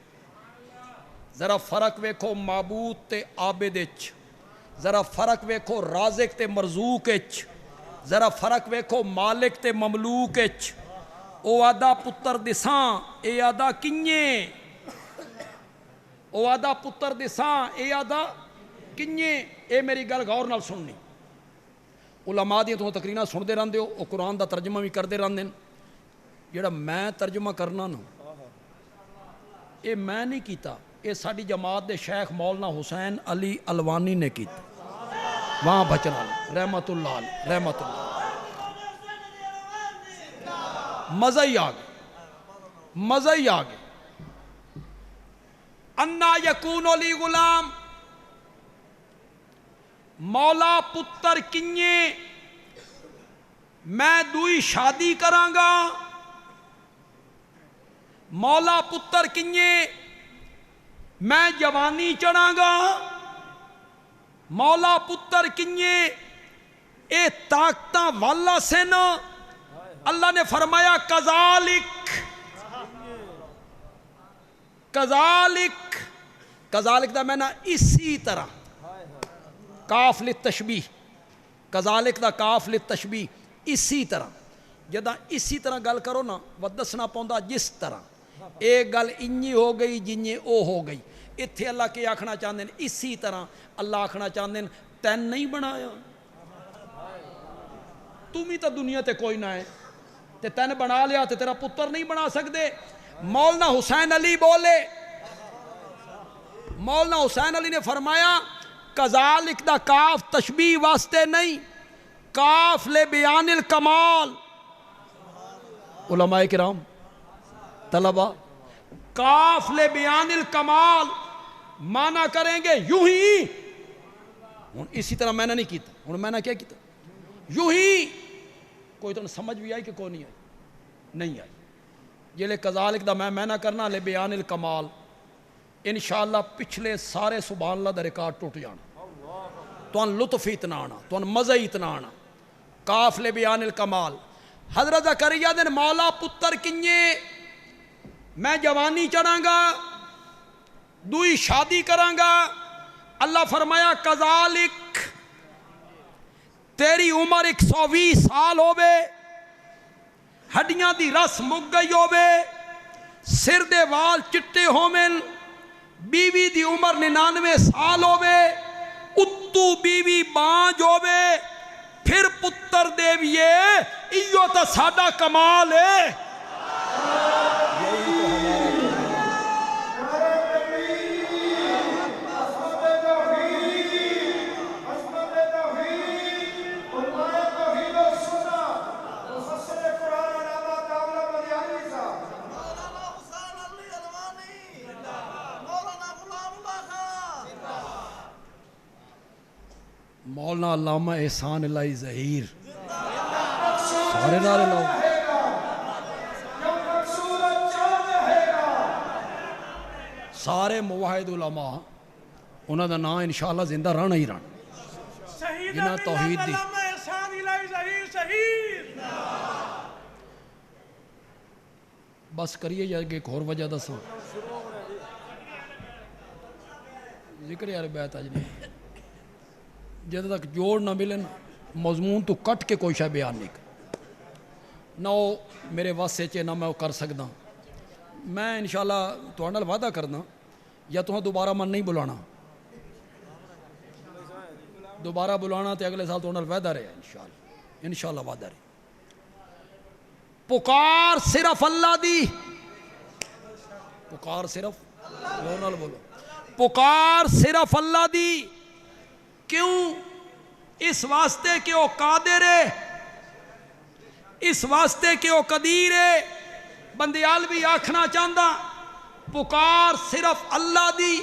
ذرا فرق ویکھو معبود تے عابد اچ، ذرا فرق ویکھو رازق تے مرزوق اچ، ذرا فرق ویکھو مالک تے مملوک اچ۔ او آدھا پتر دساں، اے آدھا کنیے، او آدھا پتر دساں، اے آدھا کنیے۔ اے میری گل غور نال سننی، علماء دیاں تو تقریراں سن دے رہندے ہو، او قرآن دا ترجمہ بھی کر دے رہندے، جڑا میں ترجمہ کرنا نا، اے میں نہیں کیتا، اے ساڈی جماعت دے شیخ مولانا حسین علی الوانی نے کیتا، وہاں بچنا رحمت اللہ علیہ، رحمت اللہ، مزہ ہی آگے، مزہ ہی آگے۔ انا یکون لی غلام، مولا پتر کنیے، میں دوئی شادی کرانگا، مولا پتر کنیے میں جوانی چڑھاں گا مولا پتر کنیے اے طاقتاں والا سے نا اللہ نے فرمایا کذالک کذالک کذالک دا میں نا اسی طرح کاف للتشبیح کذالک دا کاف للتشبیح اسی طرح جدہ اسی طرح گل کرو نا ودسنا پوندا جس طرح ایک گل انجی ہو گئی جنجی او ہو گئی اتھے اللہ کے آکھنا چاہتے ہیں اسی طرح اللہ آکھنا چاہتے ہیں تین نہیں بنایا تم ہی تو دنیا تے کوئی نہ ہے تے تین بنا لیا تے تیرا پتر نہیں بنا سکتے مولانا حسین علی بولے مولانا حسین علی نے فرمایا کذالک دا کاف تشبیح واسطے نہیں کاف لے بیان الکمال علماء کرام طلبہ کاف لے بیان الکمال مانا کریں گے یوں ہی اسی طرح میں نے نہیں کیتا میں نے کیا کیتا یوں ہی کوئی تو سمجھ بھی آئی کہ کوئی نہیں آئی نہیں آئی یہ لے کذالک دا میں نہ کرنا لے بیان الکمال انشاءاللہ پچھلے سارے سبحان اللہ دا ریکارڈ ٹوٹ جانا تو ان لطف اتنا آنا تو ان مزہ اتنا آنا کاف لے بیان الکمال حضرت زکریا دن مولا پتر کنیے میں جوانی چڑھاں گا دوئی شادی کراں گا اللہ فرمایا کذالک تیری عمر 120 سال ہووے ہڈیاں دی رس مک گئی ہووے سر دے وال چٹے ہومن بیوی دی عمر 99 سال ہووے اتو بیوی بانج ہووے پھر پتر دیویے ایو تا ساڈا کمال ہے مولانا علامہ احسان اللہ ظہیر سارے نعرے لاؤ سارے موحد علماء انہوں دا نام انشاءاللہ زندہ رہنا ہی رہنا جنہاں توحید دی علامہ احسان الہی ظہیر شہید بس کریے جائے کہ ایک اور وجہ دساں ذکر یار بیعت آج نہیں جد تک جوڑ نہ ملن مضمون تو کٹ کے کوئی شاہ بیان نہیں کر نہ وہ میرے واسطے چے نہ میں وہ کر سکتا میں انشاءاللہ تو انڈل وعدہ کرنا یا تو دوبارہ من نہیں بلانا دوبارہ بلانا تے اگلے سال تو انڈل وعدہ رہے انشاءاللہ وعدہ رہے پکار صرف اللہ دی پکار صرف بولو پکار صرف اللہ دی کیوں اس واسطے کہ وہ قادر ہے اس واسطے کہ وہ قدیر ہے بندیال بھی آکھنا چاہتا پکار صرف اللہ دی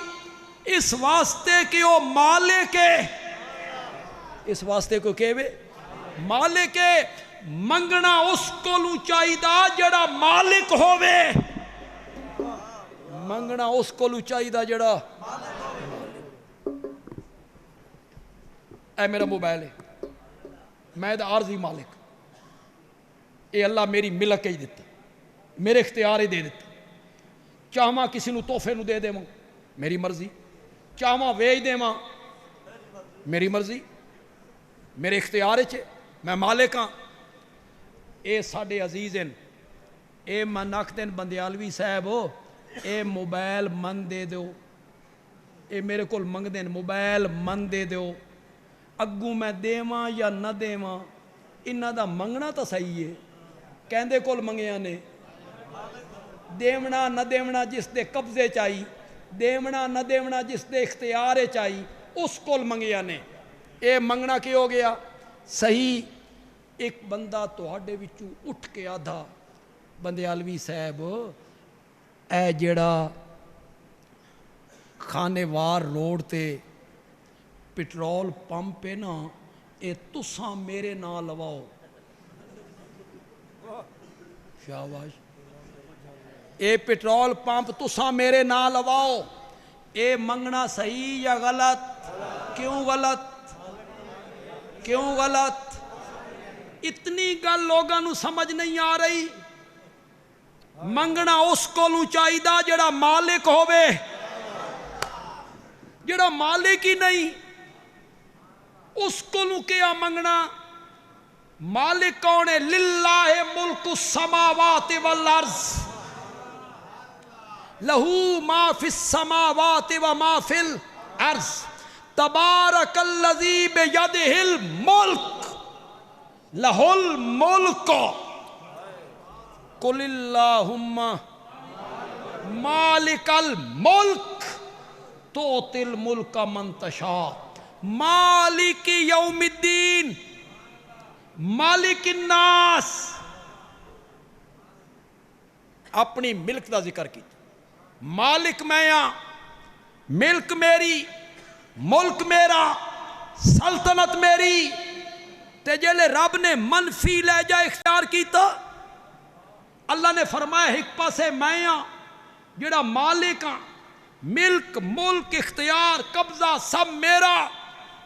اس واسطے کہ وہ مالک ہے اس واسطے کو کہوے مالک ہے منگنا اس کو لوں چاہی دا جڑا مالک ہووے منگنا اس کو لوں چاہی دا جڑا اے میرا موبائل ہے میں دا عارضی مالک اے اللہ میری ملک ہی دیتا میرے اختیار ہی دے دیتا چاہما کسی نو تحفے نو دے دے ماں میری مرضی چاہما ویج دے ماں میری مرضی میرے اختیار چھے میں مالک ہاں اے ساڑے عزیز ہیں اے مناک دن بندیالوی صاحب ہو اے موبائل من دے دو اے میرے کول منگ دین موبائل من دے دو اگوں میں دیواں یا نہ دیواں انہاں دا منگنا تا صحیح ہے کہندے کول منگیاں نے دیونا نہ دیونا جس دے قبضے چاہی دیونا نہ دیونا جس دے اختیارے چاہی اس کول منگیاں نے اے منگنا کی ہو گیا صحیح ایک بندہ توہاڈے وچوں اٹھ کے آدھا بندیالوی صاحب اے جڑا خانے وار روڈ تے پٹرول پمپ پہ نا اے تساں میرے نا لواؤ شاباش اے پیٹرول پمپ تساں میرے نال لواؤ، اے منگنا صحیح یا غلط؟ کیوں غلط؟ کیوں غلط؟ اتنی گل لوگاں نو سمجھ نہیں آ رہی۔ منگنا اس کو چاہیے جڑا مالک ہووے، جڑا مالک ہی نہیں اس کو کیا منگنا؟ مالک کون ہے؟ للہ ملک السماوات والارض، لہو ما فی السماوات و ما فی الارض، تبارک الذی بیدہ الملک لہ الملک، قل اللہم مالک الملک تؤتی الملک من تشاء، مالک یوم الدین، مالک الناس۔ اپنی ملک دا ذکر کی، مالک میں ہاں، ملک میری، ملک میرا، سلطنت میری۔ تے جلے رب نے منفی لہجہ اختیار کیتا، اللہ نے فرمایا ایک پاسے میں ہاں جڑا مالک ہاں، ملک، ملک، اختیار، قبضہ سب میرا،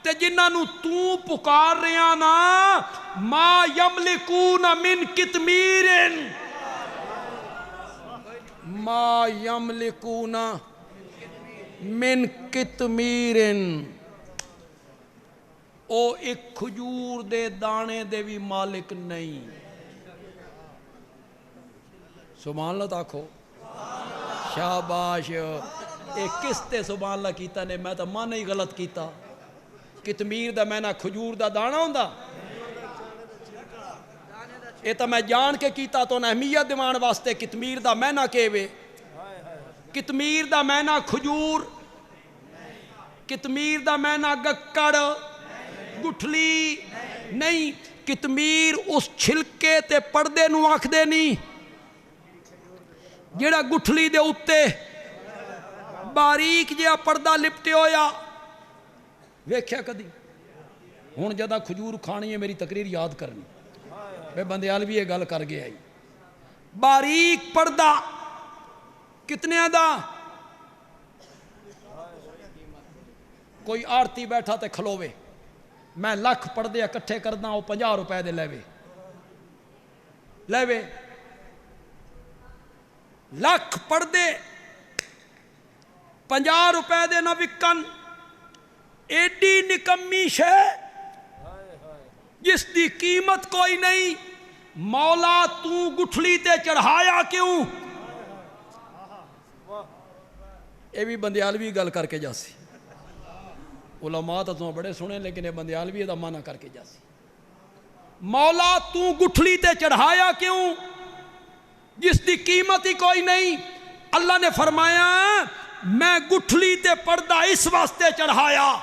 تے جنہاں نو تو پکار رہا نا، ما یملکون من قطمیر، ما یملکون من قطمیر، او ایک کھجور دے دانے دے بھی مالک نہیں۔ سبحان اللہ تاکھو، شاباش۔ ایک کس تے سبحان اللہ کیتا نے؟ میں تو مانا ہی غلط کیتا۔ قطمیر دا میں نہ کھجور دا دانا ہوندا، اے تو میں جان کے کیتا تو اہمیت دیوان واسطے قطمیر دا میں نہ کہوے۔ قطمیر دا میں نہ کھجور، قطمیر دا میں نہ گکڑ، گٹھلی نہیں۔ قطمیر اس چھلکے تے پردے نو آکھ دے نہیں جیڑا گٹھلی دے اتے باریک جہا پردہ لپٹے ہویا، ویکھیا کدی؟ ہن جدہ کھجور کھانی ہے میری تقریر یاد کرنی، میں بندیال بھی یہ گل کر گیا ہی۔ باریک پردہ کتنے دا؟ کوئی آرتی بیٹھا تے کھلوے، میں لکھ پردے اکٹھے کرنا، وہ 50 روپے دے لیوے لکھ پردے 50 روپے دے نہ وکن۔ ایڈی نکمی شے جس دی قیمت کوئی نہیں، مولا تو گٹھلی تے چڑھایا کیوں؟ اے بھی بندیالوی گل کر کے جاسی، علماء تو بڑے سنے لیکن یہ بندیالوی دا معنی کر کے جاسی۔ مولا تو گٹھلی تے چڑھایا کیوں جس دی قیمت ہی کوئی نہیں؟ اللہ نے فرمایا میں گٹھلی تے پردہ اس واسطے چڑھایا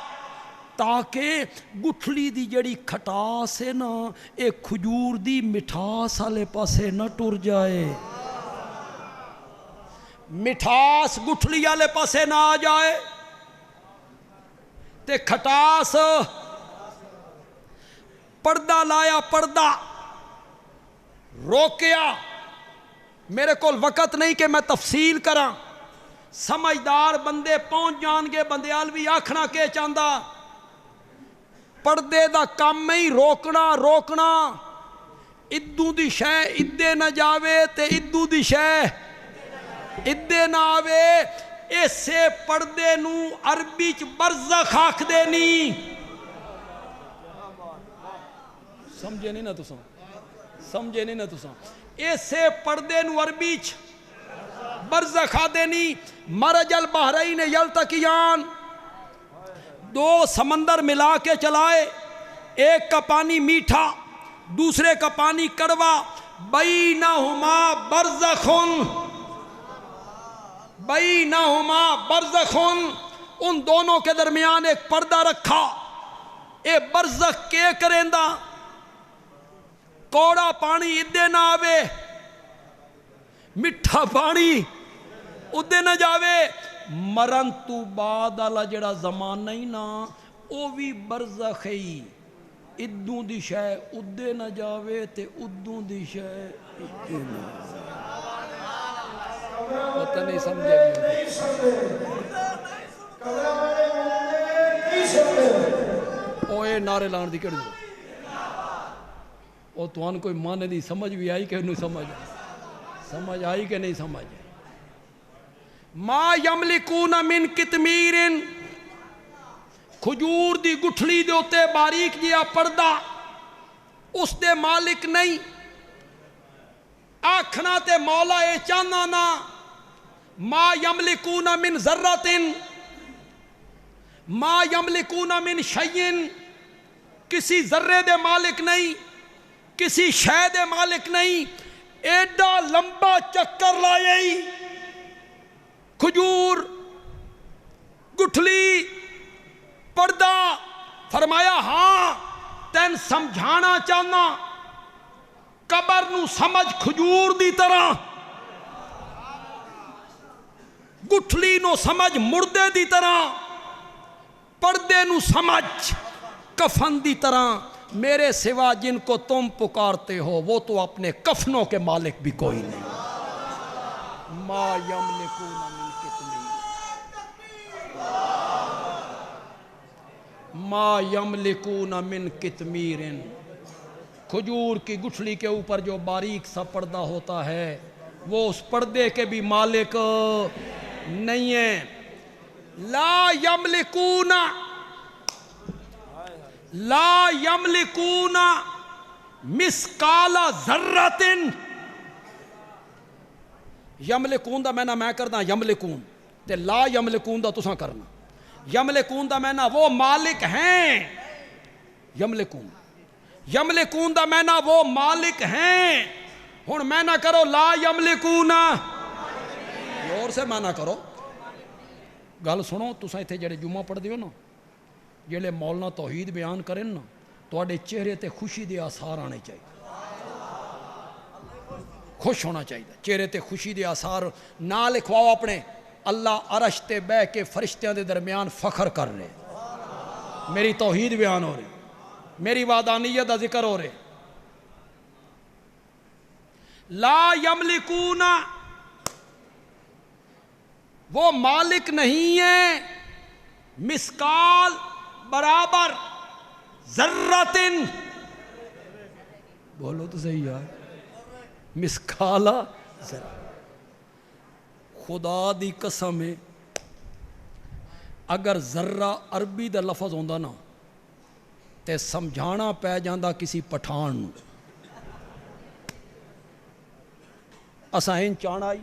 تاکہ گٹھلی دی جڑی کھٹاس ہے نا، ایک کھجور دی مٹھاس والے پاسے نہ ٹر جائے، مٹھاس گٹھلی والے پاسے نہ آ جائے، تے کھٹاس پردہ لایا، پردہ روکیا۔ میرے کول وقت نہیں کہ میں تفصیل کراں، سمجھدار بندے پہنچ جان گے۔ بندیالوی آکھنا کہ چاہندا پردے دا کام ہی روکنا، ادو دی شے ادے نہ جاوے تے ادو دی شے ادے نہ آوے۔ ایسے پردے نو عربی چ برزخ آکھ دینی۔ سمجھے نہیں نا تساں؟ سمجھے نہیں نا تساں؟ ایسے پردے نو عربی چ برزخ آ دینی۔ مرج البحرین یلتقیان، دو سمندر ملا کے چلائے، ایک کا پانی میٹھا دوسرے کا پانی کڑوا، بینہما برزخن، بینہما برزخن، ان دونوں کے درمیان ایک پردہ رکھا۔ اے برزخ کے کریندا؟ کوڑا پانی ادے نہ آوے، مٹھا پانی ادے نہ جاوے۔ مرن تو بعد والا جڑا زمانہ ہی نا، او بھی برزخ ہی، ادوں دی شے ادے نہ جاوے تے ادوں دی شے ادے نہ۔ پتہ نہیں سمجھے بھی نہیں سمجھے کمرہ والے نہیں سمجھے اوے نعرے لان دی کڑی او توان کوئی مانے دی سمجھ بھی آئی کہ نہیں سمجھ آئی کہ نہیں سمجھ آئی ما یملکون من کتمیر کھجور دی گٹھلی دے ہوتے باریک جیا پردہ اس دے مالک نہیں آکھنا تے مولا اے چاہنا نا ما یملکون من ذرات ما یملکون من شیئن کسی ذرے دے مالک نہیں کسی شے دے مالک نہیں ایڈا لمبا چکر لائے کھجور گٹھلی پردہ فرمایا ہاں تین سمجھانا چاہنا قبر نو سمجھ کھجور دی طرح گٹھلی نو سمجھ مردے دی طرح پردے نو سمجھ کفن دی طرح میرے سوا جن کو تم پکارتے ہو وہ تو اپنے کفنوں کے مالک بھی کوئی نہیں ما یملکون من کتمیر ما یملکون من کتمیر کھجور کی گٹھلی کے اوپر جو باریک سا پردہ ہوتا ہے وہ اس پردے کے بھی مالک نہیں ہے لا یملکون مسقال ذرۃ یملکون دا میں کرنا یملکون تے لا یملکون دا تساں کرنا یملکون دا میں وہ مالک ہیں یملکون دا میں وہ مالک ہیں ہن میں نہ کرو لا یملکون اور سے میں نہ کرو گل سنو تساں ایتھے جڑے جمعہ پڑھ دیو نا جڑے مولانا توحید بیان کریں نا تواڈے چہرے تے خوشی دے آثار آنے چاہیے خوش ہونا چاہیے چہرے تے خوشی دے آثار نہ لکھواؤ اپنے اللہ عرش تے بہ کے فرشتیاں دے درمیان فخر کر رہے میری توحید بیان ہو رہی میری وحدانیت دا ذکر ہو رہے لا یملکون وہ مالک نہیں ہے مسقال برابر ذرۃ بولو تو صحیح یار مسقال ذرہ خدا دی قسم ہے اگر ذرہ عربی دا لفظ ہوندا نا تے سمجھانا پہ جاندہ کسی پٹھان نو اساں این چان آئی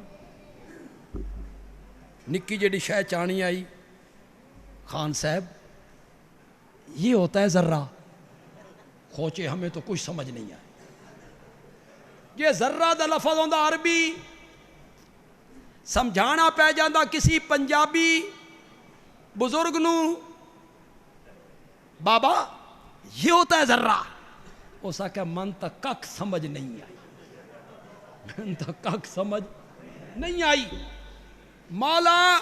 نکی جڑی شے چانی آئی خان صاحب یہ ہوتا ہے ذرہ کھوچے ہمیں تو کچھ سمجھ نہیں آئے یہ ذرہ دا لفظ ہوندا عربی سمجھانا پہ جاندہ کسی پنجابی بزرگ نو بابا یہ ہوتا ہے ذرہ اس کا من تک کک سمجھ نہیں آئی من تک کک سمجھ نہیں آئی مولا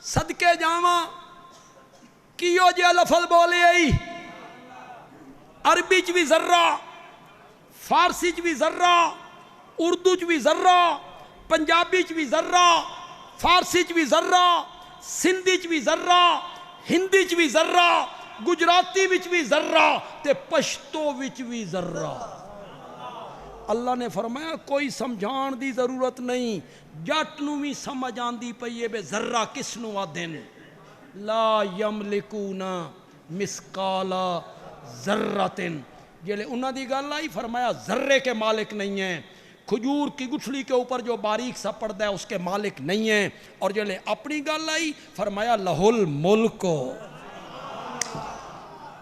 صدقے جاواں کیو جے لفظ بولے آئی عربی چ بھی ذرہ فارسی چ بھی ذرہ اردو چ بھی ذرہ پنجابی چ بھی ذرہ فارسی چ بھی ذرہ سندھی چ بھی ذرہ ہندی چ بھی ذرہ گجراتی وچ بھی ذرہ تے پشتو وچ بھی ذرہ اللہ نے فرمایا کوئی سمجھان دی ضرورت نہیں جٹ نو بھی سمجھ آندی پئی ہے بے ذرہ کس نو آدن لا یملکون مسقال ذرۃ جلے انہاں دی گل آئی فرمایا ذرے کے مالک نہیں ہیں کھجور کی گٹھلی کے اوپر جو باریک سا پردہ ہے اس کے مالک نہیں ہیں اور جلے اپنی گل آئی فرمایا لہ الملک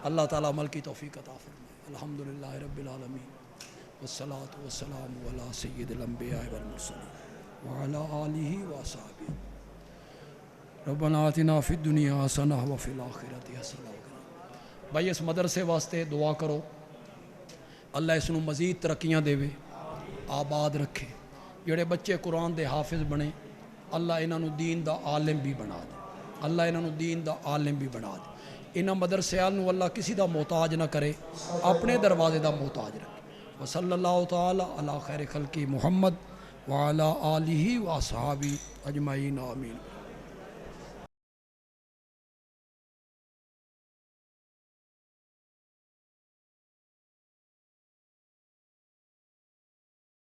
اللہ تعالیٰ عمل کی توفیق عطا فرمائے الحمدللہ رب العالمین والصلاة والسلام علی سید الانبیاء والمرسلین وعلی آلہ وصحبہ ربنا آتنا فی الدنیا حسنہ وفی الآخرۃ حسنہ بھائی اس مدرسے واسطے دعا کرو اللہ اس نو مزید ترقیاں دے آباد رکھے جڑے بچے قرآن دے حافظ بنے اللہ انہاں نو دین دا عالم بھی بنا دے اللہ انہاں نو دین دا عالم بھی بنا دے انہاں مدرسیال نو اللہ کسی دا محتاج نہ کرے اپنے دروازے دا محتاج رکھے وصلی اللہ تعالی علی خیر خلقی محمد وعلی آلہ و اصحابہ اجمعین آمین.